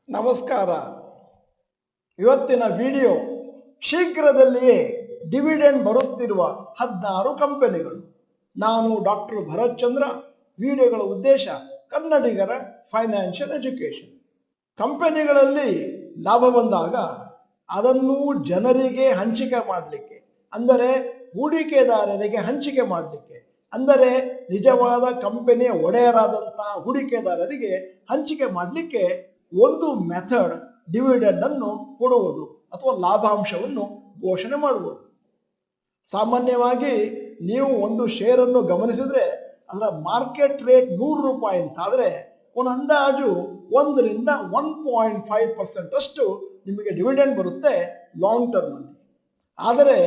ನಮಸ್ಕಾರ. ಇವತ್ತಿನ ವಿಡಿಯೋ ಶೀಘ್ರದಲ್ಲಿಯೇ ಡಿವಿಡೆಂಡ್ ಬರುತ್ತಿರುವ 16 ಕಂಪನಿಗಳು. ನಾನು ಡಾಕ್ಟರ್ ಭರತ್ ಚಂದ್ರ. ವಿಡಿಯೋಗಳ ಉದ್ದೇಶ ಕನ್ನಡಿಗರ ಫೈನಾನ್ಷಿಯಲ್ ಎಜುಕೇಶನ್. ಕಂಪನಿಗಳಲ್ಲಿ ಲಾಭ ಬಂದಾಗ ಅದನ್ನು ಜನರಿಗೆ ಹಂಚಿಕೆ ಮಾಡಲಿಕ್ಕೆ, ಅಂದರೆ ಹೂಡಿಕೆದಾರರಿಗೆ ಹಂಚಿಕೆ ಮಾಡಲಿಕ್ಕೆ, ಅಂದರೆ ನಿಜವಾದ ಕಂಪನಿಯ ಒಡೆಯರಾದಂತಹ ಹೂಡಿಕೆದಾರರಿಗೆ ಹಂಚಿಕೆ ಮಾಡಲಿಕ್ಕೆ ಒಂದು ಮೆಥಡ್ ಡಿವಿಡೆಂಡ್ ಅನ್ನು ಕೊಡುವುದು ಅಥವಾ ಲಾಭಾಂಶವನ್ನು ಘೋಷಣೆ ಮಾಡುವುದು. ಸಾಮಾನ್ಯವಾಗಿ ನೀವು ಒಂದು ಶೇರನ್ನು ಗಮನಿಸಿದ್ರೆ ಅದರ ಮಾರ್ಕೆಟ್ ರೇಟ್ 100 ರೂಪಾಯಿ ಅಂತಾದರೆ ಒಂದು ಅಂದಾಜು 1ರಿಂದ 1.5% ಅಷ್ಟು ನಿಮಗೆ ಡಿವಿಡೆಂಡ್ ಬರುತ್ತೆ ಲಾಂಗ್ ಟರ್ಮಲ್ಲಿ. ಆದರೆ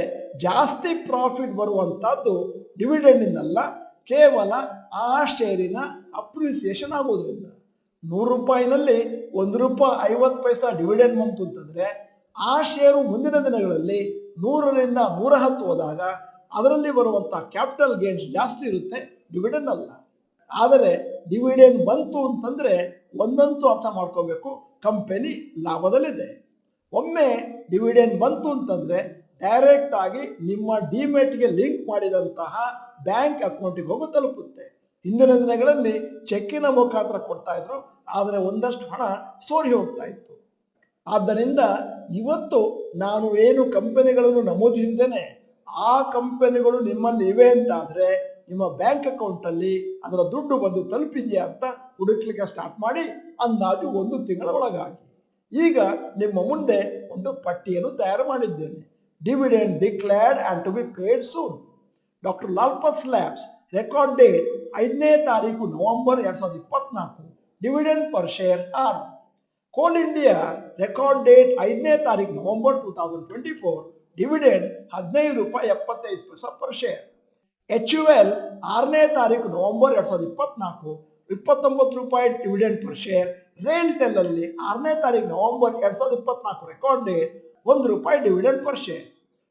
ಜಾಸ್ತಿ ಪ್ರಾಫಿಟ್ ಬರುವಂಥದ್ದು ಡಿವಿಡೆಂಡಿನಲ್ಲ, ಕೇವಲ ಆ ಶೇರಿನ ಅಪ್ರಿಸಿಯೇಷನ್ ಆಗೋದ್ರಿಂದ. 100 ರೂಪಾಯಿನಲ್ಲಿ 1 ರೂಪಾಯಿ 50 ಪೈಸಾ ಡಿವಿಡೆಂಡ್ ಬಂತು ಅಂತಂದರೆ ಆ ಶೇರು ಮುಂದಿನ ದಿನಗಳಲ್ಲಿ 100ರಿಂದ 110 ಹೋದಾಗ ಅದರಲ್ಲಿ ಬರುವಂಥ ಕ್ಯಾಪಿಟಲ್ ಗೇನ್ಸ್ ಜಾಸ್ತಿ ಇರುತ್ತೆ, ಡಿವಿಡೆಂಡ್ ಅಲ್ಲ. ಆದರೆ ಡಿವಿಡೆಂಡ್ ಬಂತು ಅಂತಂದರೆ ಒಂದಂತೂ ಅರ್ಥ ಮಾಡ್ಕೋಬೇಕು, ಕಂಪನಿ ಲಾಭದಲ್ಲಿದೆ. ಒಮ್ಮೆ ಡಿವಿಡೆಂಡ್ ಬಂತು ಅಂತಂದರೆ ಡೈರೆಕ್ಟ್ ಆಗಿ ನಿಮ್ಮ ಡಿಮೆಟ್ಗೆ ಲಿಂಕ್ ಮಾಡಿದಂತಹ ಬ್ಯಾಂಕ್ ಅಕೌಂಟಿಗೆ ಹೋಗಿ ತಲುಪುತ್ತೆ. ಹಿಂದಿನ ದಿನಗಳಲ್ಲಿ ಚೆಕ್ಕಿನ ಮುಖಾಂತರ ಕೊಡ್ತಾ ಇದ್ರು, ಆದರೆ ಒಂದಷ್ಟು ಹಣ ಸೋರಿ ಹೋಗ್ತಾ ಇತ್ತು. ಆದ್ದರಿಂದ ಇವತ್ತು ನಾನು ಏನು ಕಂಪನಿಗಳನ್ನು ನಮೂದಿಸಿದ್ದೇನೆ ಆ ಕಂಪನಿಗಳು ನಿಮ್ಮಲ್ಲಿ ಇವೆ ಅಂತಾದರೆ ನಿಮ್ಮ ಬ್ಯಾಂಕ್ ಅಕೌಂಟಲ್ಲಿ ಅದರ ದುಡ್ಡು ಬಂದು ತಲುಪಿದೆಯಾ ಅಂತ ಹುಡುಕ್ಲಿಕ್ಕೆ ಸ್ಟಾರ್ಟ್ ಮಾಡಿ ಅಂದಾಜು 1 ತಿಂಗಳ ಒಳಗಾಗಿ. ಈಗ ನಿಮ್ಮ ಮುಂದೆ ಒಂದು ಪಟ್ಟಿಯನ್ನು ತಯಾರು ಮಾಡಿದ್ದೇನೆ. Dividend declared and to be paid soon. Doctor Lal Path labs record date 5ನೇ ತಾರೀಕು ನವೆಂಬರ್ 2024, ಡಿವಿಡೆಂಡ್ ಪರ್ ಶೇರ್ 6. ಕೋಲ್ ಇಂಡಿಯಾ ರೆಕಾರ್ಡ್ ಡೇಟ್ 5ನೇ ತಾರೀಕು ನವೆಂಬರ್ 2024, ಡಿವಿಡೆಂಡ್ 15 ರೂಪಾಯಿ 75 ಪೈಸಾ ಪರ್ ಶೇರ್. HUL 6ನೇ ತಾರೀಕು ನವೆಂಬರ್ 2024, 29 ರೂಪಾಯಿ ಡಿವಿಡೆಂಡ್ ಪರ್ ಶೇರ್. ರೈಲ್ಟೆಲ್ ಅಲ್ಲಿ 6ನೇ ತಾರೀಕು ನವೆಂಬರ್ 2024 ರೆಕಾರ್ಡ್ ಡೇಟ್ 1 ರೂಪಾಯಿ dividend per share.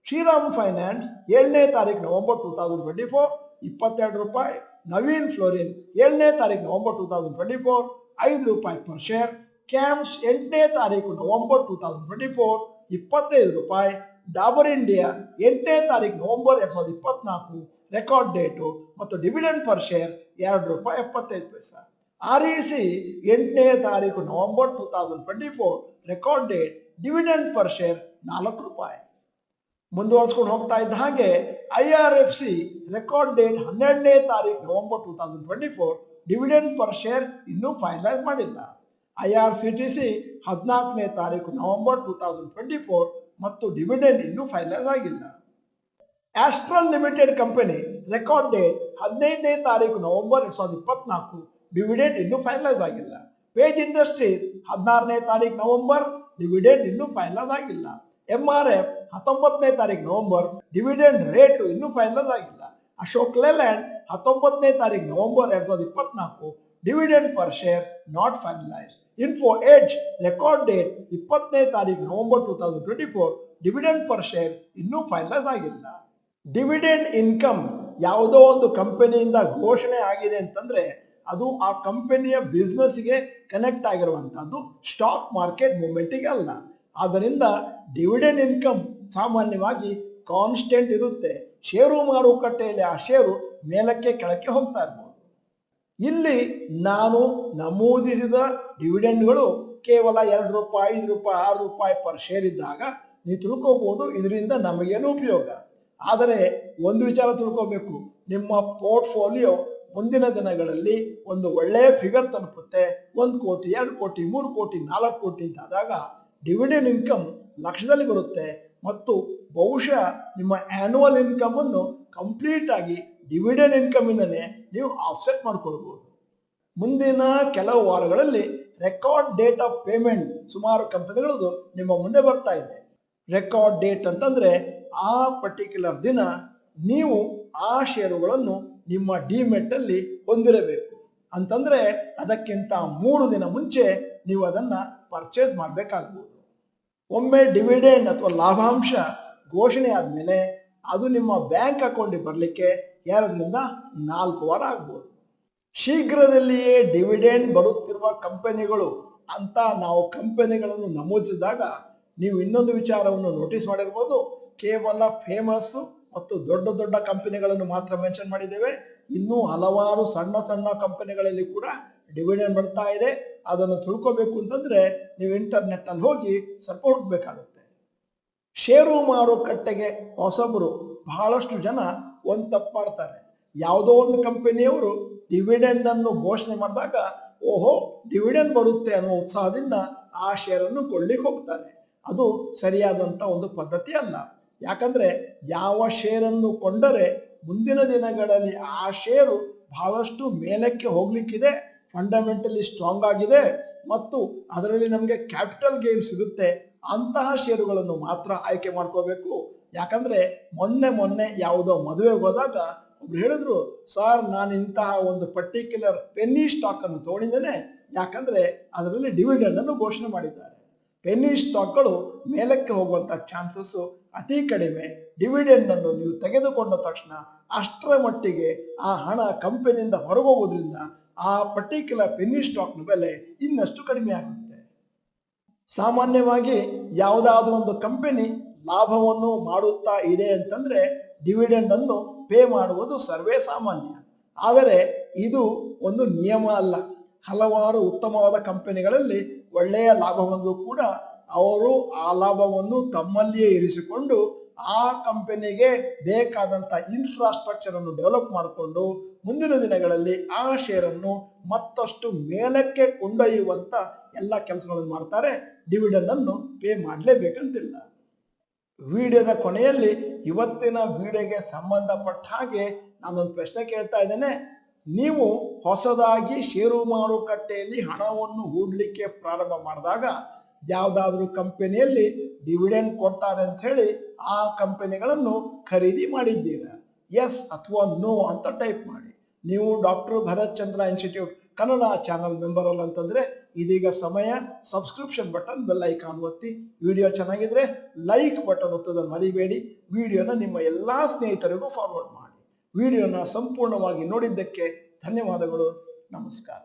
Shriram finance 7ನೇ ತಾರೀಕು ನವೆಂಬರ್ 2024, 22 ರೂಪಾಯಿ. ನವೀನ್ ಫ್ಲೋರಿನ್ 7ನೇ ತಾರೀಕು ನವೆಂಬರ್ 2024, 5 ರೂಪಾಯಿ ಪರ್ ಶೇರ್. ಕ್ಯಾಮ್ಸ್ 8ನೇ ತಾರೀಕು ನವೆಂಬರ್ 2024, 25 ರೂಪಾಯಿ. ಡಾಬರ್ ಇಂಡಿಯಾ 8ನೇ ತಾರೀಕು ನವೆಂಬರ್ 2024 ರೆಕಾರ್ಡ್ ಡೇಟು ಮತ್ತು ಡಿವಿಡೆಂಡ್ ಪರ್ ಶೇರ್ 2 ರೂಪಾಯಿ 75 ಪೈಸಾ. REC 8ನೇ ತಾರೀಕು November 2024 record date, dividend per share 4 ರೂಪಾಯಿ. ಮುಂದುವರಿಸ್ಕೊಂಡು ಹೋಗ್ತಾ ಇದ್ದ ಹಾಗೆ IRFC ರೆಕಾರ್ಡ್ ಡೇಟ್ 12ನೇ ತಾರೀಕು ನವೆಂಬರ್ 2024, ಡಿವಿಡೆಂಡ್ ಪರ್ ಶೇರ್ ಇನ್ನೂ ಫೈನಲೈಸ್ ಮಾಡಿಲ್ಲ. IRCTC 14ನೇ ತಾರೀಕು ನವೆಂಬರ್ 2024 ಮತ್ತು ಡಿವಿಡೆಂಡ್ ಇನ್ನೂ ಫೈನಲೈಸ್ ಆಗಿಲ್ಲ. Astral limited company record date 15ನೇ ತಾರೀಕು ನವೆಂಬರ್ 2024, ಡಿವಿಡೆಂಡ್ ಇನ್ನೂ ಫೈನಲೈಸ್ ಆಗಿಲ್ಲ. ಪೇಜ್ ಇಂಡಸ್ಟ್ರೀಸ್ 16ನೇ ತಾರೀಕು ನವೆಂಬರ್, ಡಿವಿಡೆಂಡ್ ಇನ್ನೂ ಫೈನಲೈಸ್ ಆಗಿಲ್ಲ. MRF 19ನೇ ತಾರೀಕು ನವೆಂಬರ್, ಡಿವಿಡೆಂಡ್ ರೇಟು ಇನ್ನೂ ಫೈನಲೈಸ್ ಆಗಿಲ್ಲ. ಅಶೋಕ್ ಲೇಲ್ಯಾಂಡ್ 19ನೇ ತಾರೀಕು November 2024, dividend per share not finalise. Info edge record date 20ನೇ ತಾರೀಕು ನವೆಂಬರ್ 2024, ಡಿವಿಡೆಂಡ್ ಪರ್ ಶೇರ್ ಇನ್ನೂ ಫೈನಲೈಸ್ ಆಗಿಲ್ಲ. ಡಿವಿಡೆಂಡ್ ಇನ್ಕಮ್ ಯಾವುದೋ ಒಂದು ಕಂಪನಿಯಿಂದ ಘೋಷಣೆ ಆಗಿದೆ ಅಂತಂದ್ರೆ ಅದು ಆ ಕಂಪನಿಯ ಬಿಸ್ನೆಸ್ಗೆ ಕನೆಕ್ಟ್ ಆಗಿರುವಂತಹದ್ದು, ಸ್ಟಾಕ್ ಮಾರ್ಕೆಟ್ ಮೂವ್ಮೆಂಟಿಗೆ ಅಲ್ಲ. ಆದ್ದರಿಂದ ಡಿವಿಡೆಂಡ್ ಇನ್ಕಮ್ ಸಾಮಾನ್ಯವಾಗಿ ಕಾನ್ಸ್ಟೆಂಟ್ ಇರುತ್ತೆ. ಷೇರು ಮಾರುಕಟ್ಟೆಯಲ್ಲಿ ಆ ಷೇರು ಮೇಲಕ್ಕೆ ಕೆಳಕ್ಕೆ ಹೋಗ್ತಾ ಇರ್ಬೋದು. ಇಲ್ಲಿ ನಾನು ನಮೂದಿಸಿದ ಡಿವಿಡೆಂಡ್ಗಳು ಕೇವಲ 2 ರೂಪಾಯಿ 5 ರೂಪಾಯಿ 6 ರೂಪಾಯಿ ಪರ್ ಶೇರ್ ಇದ್ದಾಗ ನೀವು ತಿಳ್ಕೋಬಹುದು ಇದರಿಂದ ನಮಗೇನು ಉಪಯೋಗ. ಆದರೆ ಒಂದು ವಿಚಾರ ತಿಳ್ಕೋಬೇಕು, ನಿಮ್ಮ ಪೋರ್ಟ್ಫೋಲಿಯೋ ಮುಂದಿನ ದಿನಗಳಲ್ಲಿ ಒಂದು ಒಳ್ಳೆಯ ಫಿಗರ್ ತಲುಪುತ್ತೆ. 1 ಕೋಟಿ 2 ಕೋಟಿ 3 ಕೋಟಿ 4 ಕೋಟಿ ಅಂತಾದಾಗ ಡಿವಿಡೆಂಡ್ ಇನ್ಕಮ್ ಲಕ್ಷದಲ್ಲಿ ಬರುತ್ತೆ ಮತ್ತು ಬಹುಶಃ ನಿಮ್ಮ ಆ್ಯನ್ಯುವಲ್ ಇನ್ಕಮ್ ಅನ್ನು ಕಂಪ್ಲೀಟ್ ಆಗಿ ಡಿವಿಡೆಂಡ್ ಇನ್ಕಮಿಂದನೇ ನೀವು ಆಫ್ಸೆಟ್ ಮಾಡ್ಕೊಳ್ಬೋದು. ಮುಂದಿನ ಕೆಲವು ವಾರಗಳಲ್ಲಿ ರೆಕಾರ್ಡ್ ಡೇಟ್ ಆಫ್ ಪೇಮೆಂಟ್ ಸುಮಾರು ಕಂಪನಿಗಳದು ನಿಮ್ಮ ಮುಂದೆ ಬರ್ತಾ ಇದೆ. ರೆಕಾರ್ಡ್ ಡೇಟ್ ಅಂತಂದರೆ ಆ ಪರ್ಟಿಕ್ಯುಲರ್ ದಿನ ನೀವು ಆ ಷೇರುಗಳನ್ನು ನಿಮ್ಮ ಡಿಮೆಟ್ಟಲ್ಲಿ ಹೊಂದಿರಬೇಕು. ಅಂತಂದರೆ ಅದಕ್ಕಿಂತ 3 ದಿನ ಮುಂಚೆ ನೀವು ಅದನ್ನು ಪರ್ಚೇಸ್ ಮಾಡಬೇಕಾಗ್ಬೋದು. ಒಮ್ಮೆ ಡಿವಿಡೆಂಡ್ ಅಥವಾ ಲಾಭಾಂಶ ಘೋಷಣೆ ಆದಮೇಲೆ ಅದು ನಿಮ್ಮ ಬ್ಯಾಂಕ್ ಅಕೌಂಟಿಗೆ ಬರಲಿಕ್ಕೆ 2ರಿಂದ 4 ವಾರ ಆಗ್ಬೋದು. ಶೀಘ್ರದಲ್ಲಿಯೇ ಡಿವಿಡೆಂಡ್ ಬರುತ್ತಿರುವ ಕಂಪನಿಗಳು ಅಂತ ನಾವು ಕಂಪನಿಗಳನ್ನು ನಮೂದಿಸಿದಾಗ ನೀವು ಇನ್ನೊಂದು ವಿಚಾರವನ್ನು ನೋಟಿಸ್ ಮಾಡಿರ್ಬೋದು. ಕೇವಲ ಫೇಮಸ್ ಮತ್ತು ದೊಡ್ಡ ದೊಡ್ಡ ಕಂಪನಿಗಳನ್ನು ಮಾತ್ರ ಮೆನ್ಷನ್ ಮಾಡಿದ್ದೇವೆ. ಇನ್ನೂ ಹಲವಾರು ಸಣ್ಣ ಸಣ್ಣ ಕಂಪನಿಗಳಲ್ಲಿ ಕೂಡ ಡಿವಿಡೆಂಡ್ ಬರ್ತಾ ಇದೆ. ಅದನ್ನು ತಿಳ್ಕೋಬೇಕು ಅಂತಂದ್ರೆ ನೀವು ಇಂಟರ್ನೆಟ್ ಅಲ್ಲಿ ಹೋಗಿ ಸ್ವಲ್ಪ ಹುಡುಕ್ಬೇಕಾಗುತ್ತೆ. ಷೇರು ಮಾರುಕಟ್ಟೆಗೆ ಹೊಸಬರು ಬಹಳಷ್ಟು ಜನ ಒಂದು ತಪ್ಪು ಮಾಡ್ತಾರೆ. ಯಾವುದೋ ಒಂದು ಕಂಪನಿಯವರು ಡಿವಿಡೆಂಡ್ ಅನ್ನು ಘೋಷಣೆ ಮಾಡಿದಾಗ ಓಹೋ ಡಿವಿಡೆಂಡ್ ಬರುತ್ತೆ ಅನ್ನೋ ಉತ್ಸಾಹದಿಂದ ಆ ಶೇರನ್ನು ಕೊಳ್ಳಿಕ್ಕೆ ಹೋಗ್ತಾರೆ. ಅದು ಸರಿಯಾದಂತ ಒಂದು ಪದ್ಧತಿ ಅಲ್ಲ. ಯಾಕಂದ್ರೆ ಯಾವ ಶೇರನ್ನು ಕೊಂಡರೆ ಮುಂದಿನ ದಿನಗಳಲ್ಲಿ ಆ ಶೇರು ಬಹಳಷ್ಟು ಮೇಲಕ್ಕೆ ಹೋಗ್ಲಿಕ್ಕಿದೆ, ಫಂಡಮೆಂಟಲಿ ಸ್ಟ್ರಾಂಗ್ ಆಗಿದೆ ಮತ್ತು ಅದರಲ್ಲಿ ನಮಗೆ ಕ್ಯಾಪಿಟಲ್ ಗೇನ್ ಸಿಗುತ್ತೆ, ಅಂತಹ ಷೇರುಗಳನ್ನು ಮಾತ್ರ ಆಯ್ಕೆ ಮಾಡ್ಕೋಬೇಕು. ಯಾಕಂದ್ರೆ ಮೊನ್ನೆ ಯಾವುದೋ ಮದುವೆಗೆ ಹೋದಾಗ ಒಬ್ರು ಹೇಳಿದ್ರು, ಸರ್ ನಾನು ಇಂತಹ ಒಂದು ಪರ್ಟಿಕ್ಯುಲರ್ ಪೆನ್ನಿ ಸ್ಟಾಕ್ ಅನ್ನು ತಗೊಂಡಿದ್ದೇನೆ, ಯಾಕಂದ್ರೆ ಅದರಲ್ಲಿ ಡಿವಿಡೆಂಡ್ ಅನ್ನು ಘೋಷಣೆ ಮಾಡಿದ್ದಾರೆ. ಪೆನ್ನಿ ಸ್ಟಾಕ್ಗಳು ಮೇಲಕ್ಕೆ ಹೋಗುವಂತ ಚಾನ್ಸಸ್ ಅತಿ ಕಡಿಮೆ. ಡಿವಿಡೆಂಡ್ ಅನ್ನು ನೀವು ತೆಗೆದುಕೊಂಡ ತಕ್ಷಣ ಅಷ್ಟರ ಮಟ್ಟಿಗೆ ಆ ಹಣ ಕಂಪನಿಯಿಂದ ಹೊರಗೋಗೋದ್ರಿಂದ ಆ ಪರ್ಟಿಕ್ಯುಲರ್ ಪೆನ್ನಿ ಸ್ಟಾಕ್ನ ಬೆಲೆ ಇನ್ನಷ್ಟು ಕಡಿಮೆ ಆಗುತ್ತೆ. ಸಾಮಾನ್ಯವಾಗಿ ಯಾವುದಾದ್ರೂ ಒಂದು ಕಂಪನಿ ಲಾಭವನ್ನು ಮಾಡುತ್ತಾ ಇದೆ ಅಂತಂದ್ರೆ ಡಿವಿಡೆಂಡ್ ಅನ್ನು ಪೇ ಮಾಡುವುದು ಸರ್ವೇ ಸಾಮಾನ್ಯ. ಆದರೆ ಇದು ಒಂದು ನಿಯಮ ಅಲ್ಲ. ಹಲವಾರು ಉತ್ತಮವಾದ ಕಂಪನಿಗಳಲ್ಲಿ ಒಳ್ಳೆಯ ಲಾಭವನ್ನು ಕೂಡ ಅವರು ಆ ಲಾಭವನ್ನು ತಮ್ಮಲ್ಲಿಯೇ ಇರಿಸಿಕೊಂಡು ಆ ಕಂಪನಿಗೆ ಬೇಕಾದಂತ ಇನ್ಫ್ರಾಸ್ಟ್ರಕ್ಚರ್ ಅನ್ನು ಡೆವಲಪ್ ಮಾಡಿಕೊಂಡು ಮುಂದಿನ ದಿನಗಳಲ್ಲಿ ಆ ಶೇರನ್ನು ಮತ್ತಷ್ಟು ಮೇಲಕ್ಕೆ ಕೊಂಡೊಯ್ಯುವಂತ ಎಲ್ಲ ಕೆಲಸಗಳನ್ನು ಮಾಡ್ತಾರೆ. ಡಿವಿಡೆಂಡ್ ಅನ್ನು ಪೇ ಮಾಡಲೇಬೇಕಂತಿಲ್ಲ. ವಿಡಿಯೋದ ಕೊನೆಯಲ್ಲಿ ಇವತ್ತಿನ ವಿಡಿಯೋಗೆ ಸಂಬಂಧಪಟ್ಟ ಹಾಗೆ ನಾನೊಂದು ಪ್ರಶ್ನೆ ಕೇಳ್ತಾ ಇದ್ದೇನೆ. ನೀವು ಹೊಸದಾಗಿ ಷೇರು ಮಾರುಕಟ್ಟೆಯಲ್ಲಿ ಹಣವನ್ನು ಹೂಡಲಿಕ್ಕೆ ಪ್ರಾರಂಭ ಮಾಡಿದಾಗ ಯಾವುದಾದ್ರೂ ಕಂಪನಿಯಲ್ಲಿ ಡಿವಿಡೆಂಡ್ ಕೊಡ್ತಾರೆ ಅಂತ ಹೇಳಿ ಆ ಕಂಪನಿಗಳನ್ನು ಖರೀದಿ ಮಾಡಿದ್ದೀರಾ? ಎಸ್ ಅಥವಾ ನೋ ಅಂತ ಟೈಪ್ ಮಾಡಿ. ನೀವು ಡಾಕ್ಟರ್ ಭರತ್ ಚಂದ್ರ ಇನ್ಸ್ಟಿಟ್ಯೂಟ್ ಕನ್ನಡ ಚಾನಲ್ ಮೆಂಬರ್ ಅಲ್ಲ ಅಂತಂದ್ರೆ ಇದೀಗ ಸಮಯ. ಸಬ್ಸ್ಕ್ರಿಪ್ಷನ್ ಬಟನ್, ಬೆಲ್ ಐಕಾನ್ ಒತ್ತಿ. ವಿಡಿಯೋ ಚೆನ್ನಾಗಿದ್ರೆ ಲೈಕ್ ಬಟನ್ ಒತ್ತೋದನ್ನು ಮರಿಬೇಡಿ. ವಿಡಿಯೋನ ನಿಮ್ಮ ಎಲ್ಲಾ ಸ್ನೇಹಿತರಿಗೂ ಫಾರ್ವರ್ಡ್ ಮಾಡಿ. ವಿಡಿಯೋನ ಸಂಪೂರ್ಣವಾಗಿ ನೋಡಿದ್ದಕ್ಕೆ ಧನ್ಯವಾದಗಳು. ನಮಸ್ಕಾರ.